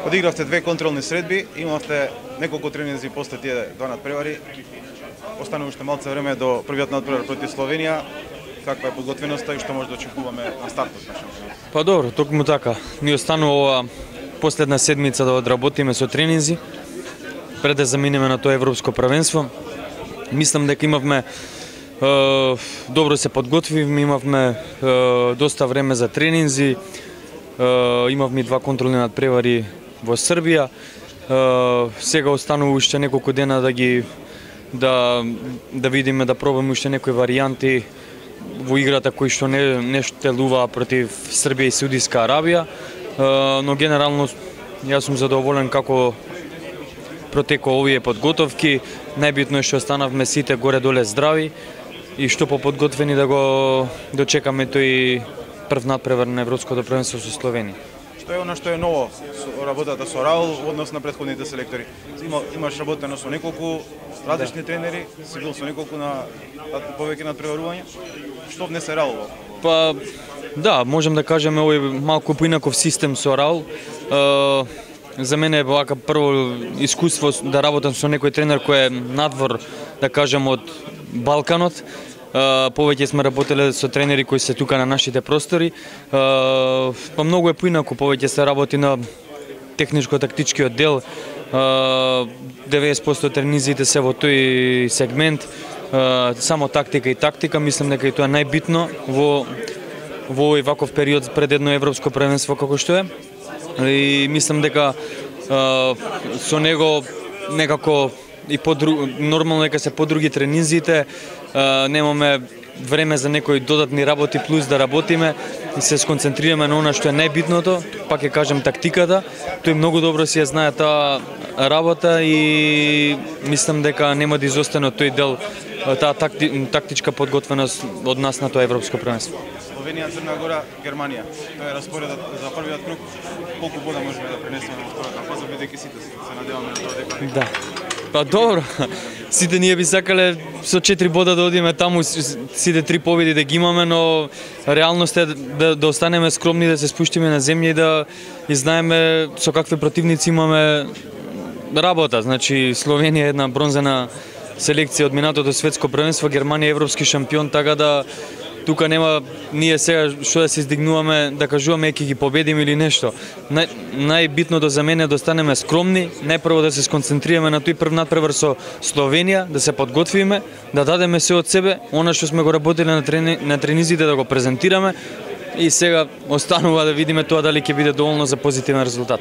Одигравте две контролни средби, имавте неколку тренинзи после тие два надпревари. Остана уште малце време до првиот надпревар против Словенија. Каква е подготвеноста и што може да очекуваме на стартот на шампионатот? Па добро, токму така. Ни останува ова последна седмица да одработиме со тренинзи пред да заминеме на тоа европско првенство. Мислам дека имавме добро се подготвивме, имавме доста време за тренинзи, имавме два контролни надпревари во Србија. Сега останува уште неколку дена да видиме, да пробаме уште некои варијанти во играта кои што не штелува против Србија и Саудиска Арабија, но генерално јас сум задоволен како протеко овие подготовки. Најбитно е што останавме сите горе-доле здрави и што поподготвени да го дочекаме тој прв надпревар на Европското првенство со Словенија. Што е она што е ново со работата со Раул во однос на претходните селектори? Имаш работено со неколку различни тренери, си бил со неколку на повеќе надпреварувања. Што внесе Раул? Па да, можем да кажеме овој малку поинаков систем со Раул. За мене е вака прво искуство да работам со некој тренер кој е надвор, да кажем, од Балканот. Повеќе сме работеле со тренери кои се тука на нашите простори. Па многу е поинаку, повеќе се работи на техничко-тактичкиот дел. 90% тренизите се во тој сегмент. Само тактика и тактика, мислам дека и тоа е најбитно во овој ваков период пред едно европско првенство како што е. И мислам дека со него некако и нормално дека се подруги тренинзите, немаме време за некои додатни работи плюс да работиме и се сконцентрираме на она што е најбитното, пак ќе кажем тактиката. Тој многу добро си ја знае таа работа и мислам дека нема да изостане од тој дел, таа тактичка подготвеност од нас на тоа европско првенство. Словенија, Црна Гора, Германија. Тоа е распоредот за првиот круг. Колку бода можеме да пренесеме во втората фаза, бидејќи сите се надеваме на тоа дека... Да. Па добро, сите ние би сакале со 4 бода да одиме таму, сите 3 победи да ги имаме, но реалност е да останеме скромни, да се спуштиме на земја и да знаеме со какви противници имаме работа. Значи, Словенија е една бронзена селекција од минатото светско првенство, Германија е европски шампион, така да тука нема ние сега што да се издигнуваме, да кажуваме ќе ги победиме или нешто. Најбитното за мене е да останеме скромни, најпрво да се сконцентрираме на тој прв надпревар со Словенија, да се подготвиме, да дадеме се од себе, она што сме го работеле на тренизите да го презентираме и сега останува да видиме тоа дали ќе биде доволно за позитивен резултат.